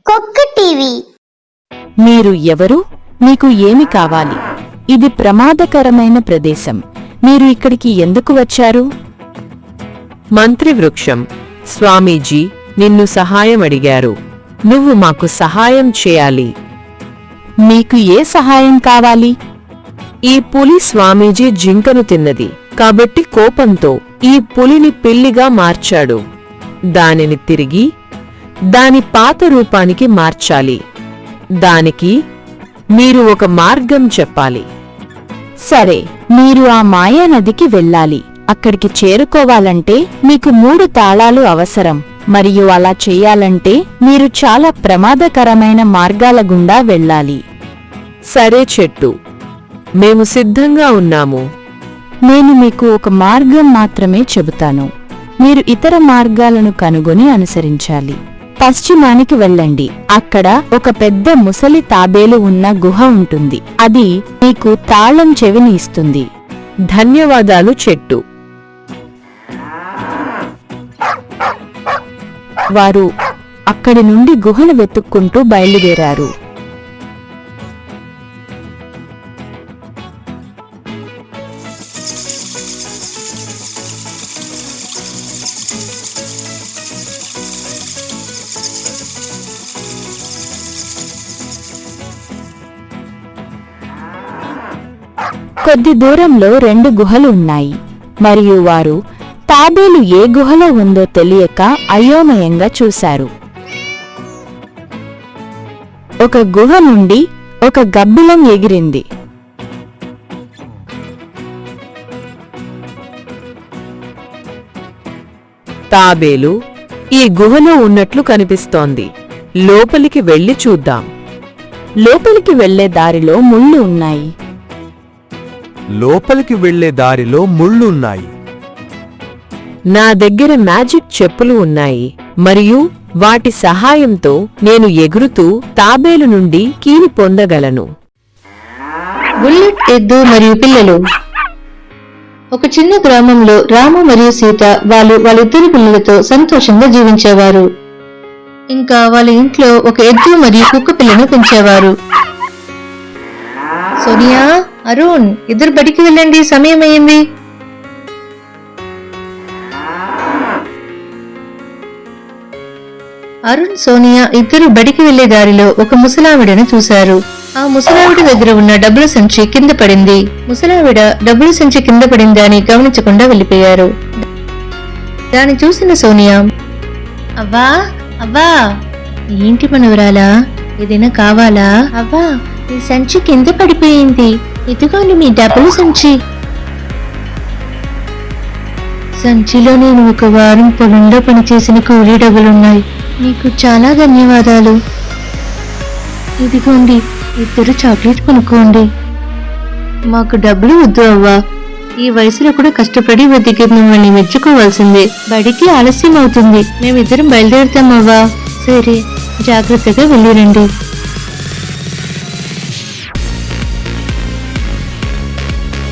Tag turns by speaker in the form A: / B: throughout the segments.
A: కుక్క టీవీ.
B: మీరు ఎవరు? మీకు ఏమి కావాలి? ఇది ప్రమాదకరమైన ప్రదేశం. మీరు ఇక్కడికి ఎందుకు వచ్చారు?
C: మంత్రివృక్షం, స్వామీజీ నిన్ను సహాయం అడిగారు. నువ్వు మాకు సహాయం చేయాలి.
B: మీకు ఏ సహాయం కావాలి?
C: ఈ పులి స్వామీజీ జింకను తిన్నది కాబట్టి కోపంతో ఈ పులిని పిల్లిగా మార్చాడు. దానిని తిరిగి దాని పాత రూపానికి మార్చాలి. దానికి మీరు ఒక మార్గం చెప్పాలి.
B: సరే, మీరు ఆ మాయా నదికి వెళ్ళాలి. అక్కడికి చేరుకోవాలంటే మీకు 3 తాళాలు అవసరం. మరియు అలా చెయ్యాలంటే మీరు చాలా ప్రమాదకరమైన మార్గాల గుండా వెళ్ళాలి.
C: సరే చెట్టు, మేము సిద్ధంగా ఉన్నాము.
B: నేను మీకు ఒక మార్గం మాత్రమే చెబుతాను. మీరు ఇతర మార్గాలను కనుగొని అనుసరించాలి. పశ్చిమానికి వెళ్ళండి. అక్కడ ఒక పెద్ద ముసలి తాబేలు ఉన్న గుహ ఉంటుంది. అది మీకు తాళం చెవిని ఇస్తుంది.
C: ధన్యవాదాలు చెట్టు.
B: వారు అక్కడి నుండి గుహను వెతుక్కుంటూ బయలుదేరారు. కొద్ది దూరంలో 2 గుహలు ఉన్నాయి. మరియు వారు తాబేలు ఏ గుహలో ఉందో తెలియక అయోమయంగా చూశారు. ఒక గుహ నుండి ఒక గబ్బిలం ఎగిరింది.
C: తాబేలు, ఈ గుహలో ఉన్నట్లు కనిపిస్తోంది. లోపలికి వెళ్ళి చూద్దాం.
B: లోపలికి వెళ్లే దారిలో ముళ్ళు ఉన్నాయి.
D: లోపలికి వెళ్లే దారిలో ముళ్ళున్నాయి.
C: నా దగ్గర మ్యాజిక్ చెప్పులు ఉన్నాయి మరియు వాటి సహాయంతో నేను ఎగురుతూ తాబేలు నుండి కీని పొందగలను.
E: బుల్లెట్, ఎద్దు మరియు పిల్లలు. ఒక చిన్న గ్రామంలో రాము మరియు సీత వాళ్ళిద్దరి పిల్లలతో సంతోషంగా జీవించేవారు. ఇంకా వాళ్ళ ఇంట్లో ఒక ఎద్దు మరియు కుక్క పిల్లను పెంచేవారు. సోనియా, అరుణ్, ఇద్దరు బడికి వెళ్ళండి, సమయం అయింది. అరుణ్, సోనియా ఇద్దరు బడికి వెళ్లే దారిలో ఒక ముసలావిడను చూశారు. ఆ ముసలావిడ దగ్గర ఉన్న డబ్బుల సంచి కింద పడింది. ముసలావిడ డబ్బుల సంచి కింద పడిందని గమనించకుండా వెళ్లిపోయారు. దాన్ని చూసిన సోనియా, అవ్వా అవ్వా, ఏంటి మనవరాలా, ఏదైనా కావాలా? అవ్వా, ఈ సంచి కింద పడిపోయింది, ఇదిగోండి మీ డబ్బుల సంచి. సంచిలో నేను 1 వారం పొలంలో పనిచేసిన కూలీ డబ్బులున్నాయి. నీకు చాలా ధన్యవాదాలు. ఇదిగోండి, ఇద్దరు చాక్లెట్ కొనుక్కోండి. మాకు డబ్బులు వద్దు అవ్వా, ఈ వయసులో కూడా కష్టపడి వెతికి మిమ్మల్ని మెచ్చుకోవాల్సిందే. బడికి ఆలస్యం అవుతుంది, మేమిద్దరం బయలుదేరుతాం అవ్వా. సరే, జాగ్రత్తగా వెళ్ళిరండి.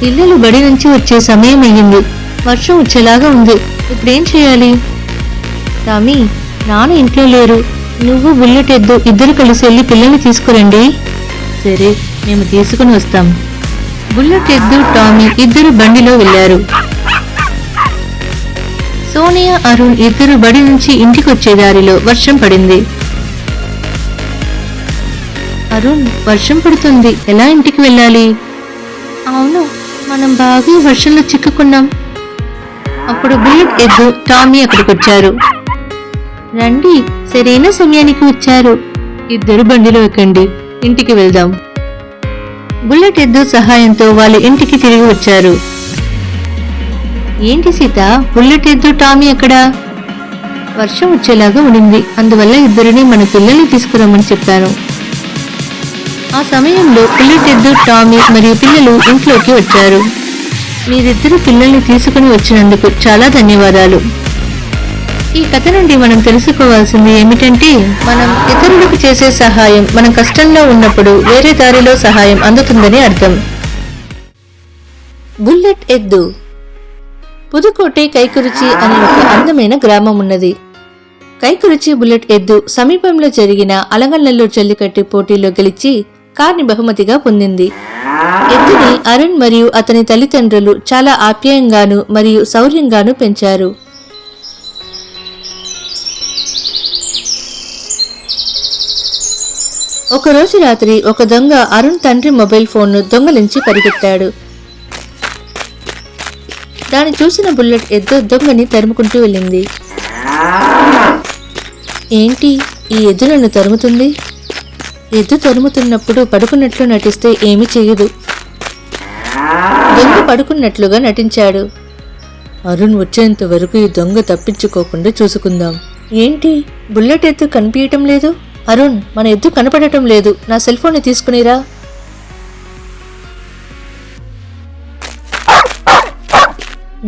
E: పిల్లలు బడి నుంచి వచ్చే సమయం అయ్యింది. వర్షం వచ్చేలాగా ఉంది. ఇప్పుడేం చేయాలి? టామీ, నాన్న ఇంట్లో లేరు. నువ్వు, బుల్లెట్, ఎద్దు ఇద్దరు కలిసి వెళ్ళి పిల్లల్ని తీసుకురండి. సరే, మేము తీసుకుని వస్తాం. బుల్లెట్, ఎద్దు, టామీ ఇద్దరు బండిలో వెళ్లారు. సోనియా, అరుణ్ ఇద్దరు బడి నుంచి ఇంటికి వచ్చే దారిలో వర్షం పడింది. అరుణ్, వర్షం పడుతుంది, ఎలా ఇంటికి వెళ్ళాలి? అవును, మనం బాగా వర్షంలో చిక్కుకున్నాం. అప్పుడు బుల్లెట్, ఎద్దు, టామీ అక్కడికొచ్చారు. రండి, సరైన సమయానికి వచ్చారు. ఇద్దరు బండిలో ఎక్కండి, ఇంటికి వెళ్దాం. బుల్లెట్, ఎద్దు సహాయంతో వాళ్ళు ఇంటికి తిరిగి వచ్చారు. ఏంటి సీత, బుల్లెట్, ఎద్దు, టామీ ఎక్కడా? వర్షం వచ్చేలాగా ఉండింది, అందువల్ల ఇద్దరిని మన పిల్లల్ని తీసుకురమ్మని చెప్పాను. ఆ సమయంలో బుల్లెట్, ఎద్దు, టామీ మరియు పిల్లలు ఇంట్లోకి వచ్చారు. మీరిద్దరు పిల్లల్ని తీసుకుని వచ్చినందుకు చాలా ధన్యవాదాలు. ఈ కథ నుండి మనం తెలుసుకోవాల్సింది ఏమిటంటే, మనం ఇతరులకు చేసే సహాయం మనం కష్టంలో ఉన్నప్పుడు వేరే దారిలో సహాయం అందుతుందని అర్థం. బుల్లెట్, ఎద్దు. పుదుకోటై కైకురిచి అనే ఒక అందమైన గ్రామం ఉన్నది. కైకురుచి బుల్లెట్ ఎద్దు సమీపంలో జరిగిన అలంగనల్లూరు జల్లికట్టు పోటీలో గెలిచి కార్ని బహుమతిగా పొందింది. ఎద్దుని అరుణ్ మరియు అతని తల్లిదండ్రులు చాలా ఆప్యాయంగాను మరియు శౌర్యంగాను పెంచారు. ఒకరోజు రాత్రి ఒక దొంగ అరుణ్ తండ్రి మొబైల్ ఫోన్ను దొంగలించి పరిగెత్తాడు. దాన్ని చూసిన బుల్లెట్ ఎద్దు దొంగని తరుముకుంటూ వెళ్ళింది. ఏంటి ఈ ఎద్దు నన్ను తరుముతుంది? ఎద్దు తరుముతున్నప్పుడు పడుకున్నట్లు నటిస్తే ఏమీ చెయ్యదు. దొంగ పడుకున్నట్లుగా నటించాడు. అరుణ్ వచ్చేంత వరకు ఈ దొంగ తప్పించుకోకుండా చూసుకుందాం. ఏంటి బుల్లెట్ ఎద్దు కనిపించటం లేదు? అరుణ్, మన ఎద్దు కనపడటం లేదు. నా సెల్ ఫోన్ ని తీసుకునిరా.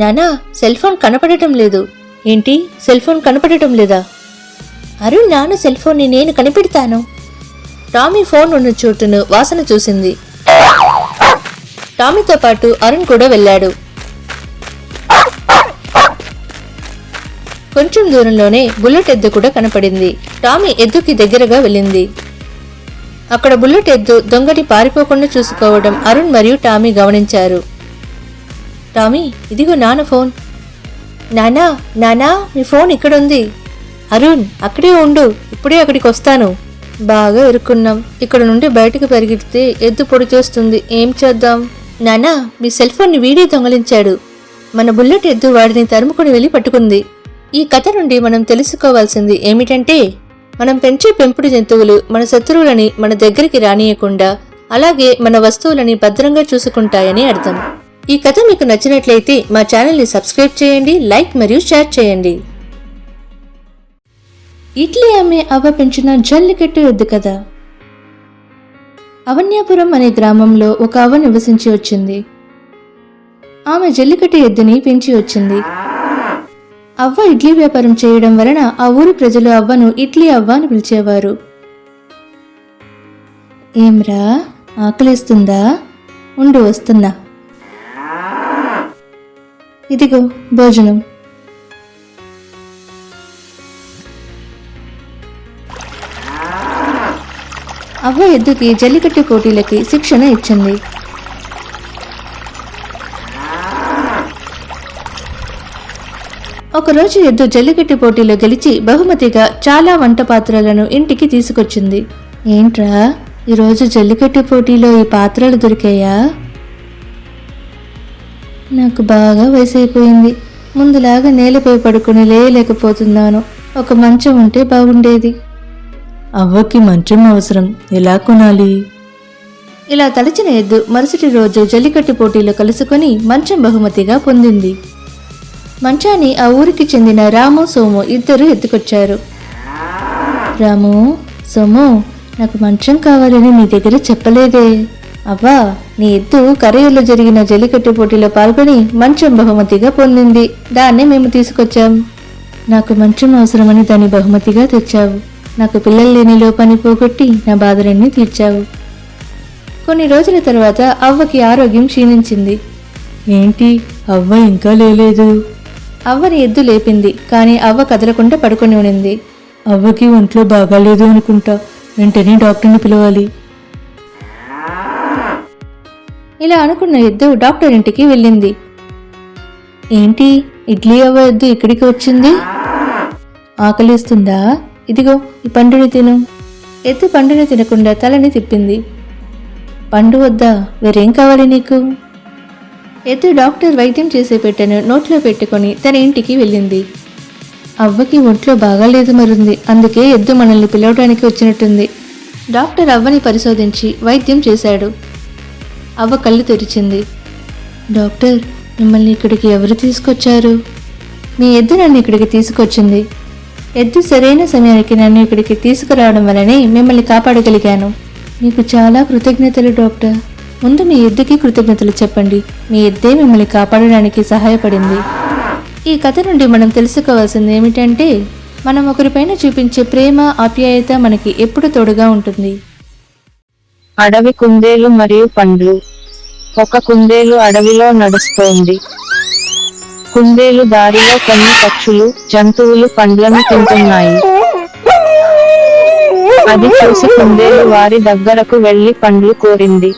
E: నానా, సెల్ ఫోన్ కనపడటం లేదు. ఏంటి సెల్ ఫోన్ కనపడటం లేదా? అరుణ్, నాన్న సెల్ ఫోన్ ని నేను కనిపెడతాను. టామీ ఫోన్ ఉన్న చోటును వాసన చూసింది. టామీతో పాటు అరుణ్ కూడా వెళ్ళాడు. కొంచెం దూరంలోనే బుల్లెట్ ఎద్దు కూడా కనపడింది. టామీ ఎద్దుకి దగ్గరగా వెళ్ళింది. అక్కడ బుల్లెట్ ఎద్దు దొంగటి పారిపోకుండా చూసుకోవడం అరుణ్ మరియు టామీ గమనించారు. టామీ, ఇదిగో నాన్న ఫోన్. నానా, నానా, మీ ఫోన్ ఇక్కడుంది. అరుణ్, అక్కడే ఉండు, ఇప్పుడే అక్కడికి వస్తాను. బాగా ఇరుక్కున్నాం. ఇక్కడ నుండి బయటకు పరిగెడితే ఎద్దు పొడి చేస్తుంది. ఏం చేద్దాం? నానా, మీ సెల్ ఫోన్ ని వీడే దొంగలించాడు. మన బుల్లెట్ ఎద్దు వాడిని తరుముకుని వెళ్ళి పట్టుకుంది. ఈ కథ నుండి మనం తెలుసుకోవాల్సింది ఏమిటంటే, మనం పెంచే పెంపుడు జంతువులు మన శత్రువులని మన దగ్గరికి రానియకుండా, అలాగే మన వస్తువులని భద్రంగా చూసుకుంటాయని అర్థం. ఈ కథ మీకు నచ్చినట్లయితే మా ఛానల్ని సబ్స్క్రైబ్ చేయండి, లైక్ మరియు షేర్ చేయండి. ఇడ్లీ అమ్మే అవ్వ పెంచిన జల్లికట్టు ఎద్దు కథ. అవన్యాపురం అనే గ్రామంలో ఒక అవ్వ నివసించి వచ్చింది. ఆమె జల్లికట్టు ఎద్దుని పెంచి వచ్చింది. అవ్వ ఇడ్లీ వ్యాపారం చేయడం వలన ఆ ఊరి ప్రజలు అవ్వను ఇడ్లీ అవ్వ అని పిలిచేవారు. ఏమ్రా, ఆకలిస్తుందా? ఉండు, వస్తున్నా. ఇదిగో భోజనం. అవ్వ ఎద్దుకి జల్లికట్టు పోటీలకి శిక్షణ ఇచ్చింది. ఒకరోజు ఎద్దు జల్లికట్టు పోటీలో గెలిచి బహుమతిగా చాలా వంట పాత్రలను ఇంటికి తీసుకొచ్చింది. ఏంట్రా, ఈరోజు జల్లికట్టు పోటీలో ఈ పాత్రలు దొరికాయా? నాకు బాగా వయసు అయిపోయింది. ముందులాగా నేలపై పడుకుని లేయలేకపోతున్నాను. ఒక మంచం ఉంటే బాగుండేది.
B: అవ్వకి మంచం అవసరం, ఎలా కొనాలి?
E: ఇలా తలచిన ఎద్దు మరుసటి రోజు జల్లికట్టు పోటీలో కలుసుకొని మంచం బహుమతిగా పొందింది. మంచాన్ని ఆ ఊరికి చెందిన రాము, సోము ఇద్దరు ఎత్తుకొచ్చారు. రాము, సోము, నాకు మంచం కావాలని మీ దగ్గర చెప్పలేదే. అవ్వా, నీ ఎద్దు కరైలో జరిగిన జల్లికట్టు పోటీలో పాల్గొని మంచం బహుమతిగా పొందింది. దాన్నే మేము తీసుకొచ్చాం. నాకు మంచం అవసరమని దాన్ని బహుమతిగా తెచ్చావు. నాకు పిల్లలు లేని లోపాన్ని పోగొట్టి నా బాధలన్నీ తీర్చావు. కొన్ని రోజుల తర్వాత అవ్వకి ఆరోగ్యం క్షీణించింది.
B: ఏంటి, అవ్వ ఇంకా లేలేదు?
E: అవ్వని ఎద్దు లేపింది, కానీ అవ్వ కదలకుండా పడుకొని ఉనింది.
B: అవ్వకి ఒంట్లో బాగాలేదు అనుకుంటా, వెంటనే డాక్టర్ని పిలవాలి.
E: ఇలా అనుకున్న ఎద్దు డాక్టర్ ఇంటికి వెళ్ళింది. ఏంటి, ఇడ్లీ అవ్వ ఎద్దు ఇక్కడికి వచ్చింది? ఆకలిస్తుందా? ఇదిగో ఈ పండుని తిను. ఎద్దు పండుని తినకుండా తలని తిప్పింది. పండు వద్దా? వేరేం కావాలి నీకు? ఎద్దు డాక్టర్ వైద్యం చేసే పెట్టెను నోట్లో పెట్టుకొని తన ఇంటికి వెళ్ళింది. అవ్వకి ఒంట్లో బాగాలేదు మరుంది, అందుకే ఎద్దు మనల్ని పిలవడానికి వచ్చినట్టుంది. డాక్టర్ అవ్వని పరిశోధించి వైద్యం చేశాడు. అవ్వ కళ్ళు తెరిచింది. డాక్టర్, మిమ్మల్ని ఇక్కడికి ఎవరు తీసుకొచ్చారు? మీ ఎద్దు నన్ను ఇక్కడికి తీసుకొచ్చింది. ఎద్దు సరైన సమయానికి నన్ను ఇక్కడికి తీసుకురావడం వల్లనే మిమ్మల్ని కాపాడగలిగాను. మీకు చాలా కృతజ్ఞతలు డాక్టర్. ముందు మీ ఎద్దుకి కృతజ్ఞతలు చెప్పండి. మీ ఎద్దే మిమ్మల్ని కాపాడడానికి సహాయపడింది. ఈ కథ నుండి మనం తెలుసుకోవాల్సింది ఏమిటంటే, మనం ఒకరిపైన చూపించే ప్రేమ, ఆప్యాయత మనకి ఎప్పుడు తోడుగా ఉంటుంది.
F: అడవి కుందేలు మరియు పండ్లు. ఒక కుందేలు అడవిలో నడుస్తోంది. కుందేలు దారిలో కొన్ని పక్షులు జంతువులు పండ్లను తింటున్నాయి. అది చూసి కుందేలు వారి దగ్గరకు వెళ్లి పండ్లు కోరింది.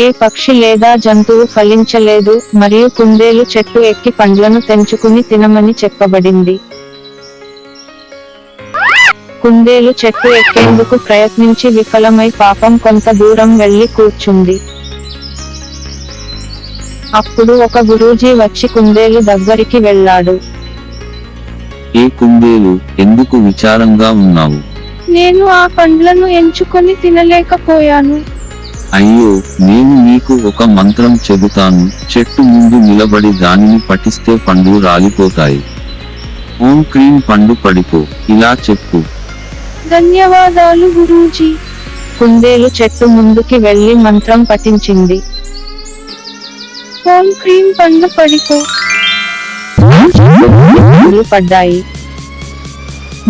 F: ఏ పక్షి లేదా జంతువు ఫలించలేదు మరియు కుందేలు చెట్టు ఎక్కి పండ్లను తెంచుకుని తినమని చెప్పబడింది. కుందేలు చెట్టు ఎక్కేందుకు ప్రయత్నించి విఫలమై పాపం కొంత దూరం వెళ్లి కూర్చుంది. అప్పుడు ఒక గురూజీ వచ్చి కుందేలు దగ్గరికి వెళ్ళాడు.
G: ఏ కుందేలు, ఎందుకు విచారంగా ఉన్నావు?
F: నేను ఆ పండ్లను ఎంచుకొని తినలేకపోయాను.
G: అయ్యో, నేను నీకు ఒక మంత్రం చెబుతాను. చెట్టు ముందు నిలబడి దానిని పఠిస్తే పండ్లు రాలిపోతాయి. ఓం క్రీం పండు పడిపో, ఇలా చెప్పు.
F: ధన్యవాదాలు గురూజీ. కుందేలు చెట్టు ముందుకి వెళ్లి మంత్రం పఠించింది. ఓం క్రీం పండు పడిపో. పండ్లు పడ్డాయి.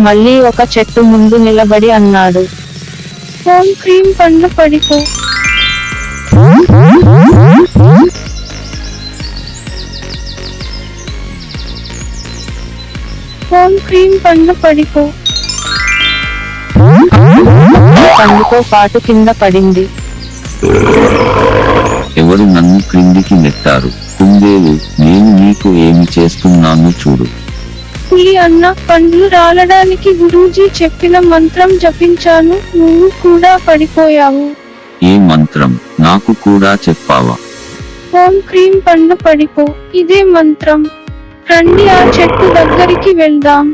F: మళ్ళీ ఒక చెట్టు ముందు నిలబడి అన్నాడు. ఓం క్రీం పండు పడిపో. ఓం క్రీం పండు పడిపో. పండుతో పాటు కింద పడింది.
G: ఎవరు నన్ను క్రిందికి నెట్టారు? కుందేలు, నేను నీకు ఏమి చేస్తున్నానో చూడు.
F: పులి అన్న, పండ్లు రాలడానికి గురూజీ చెప్పిన మంత్రం జపించాను, నువ్వు కూడా పడిపోయావు.
G: ఏ మంత్రం? నాకు కూడా చెప్పావా?
F: ఓం క్రీం పండు పడిపో, ఇదే మంత్రం. రండి ఆ చెట్టు దగ్గరికి వెళ్దాం.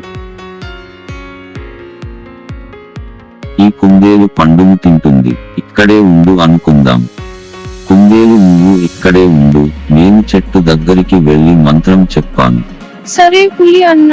G: ఈ కుందేలు పండును తింటుంది, ఇక్కడే ఉండు అనుకుందాం. కుందేలు, నువ్వు ఇక్కడే ఉండు, నేను చెట్టు దగ్గరికి వెళ్లి మంత్రం చెప్పాను.
F: సరే పులి అన్న.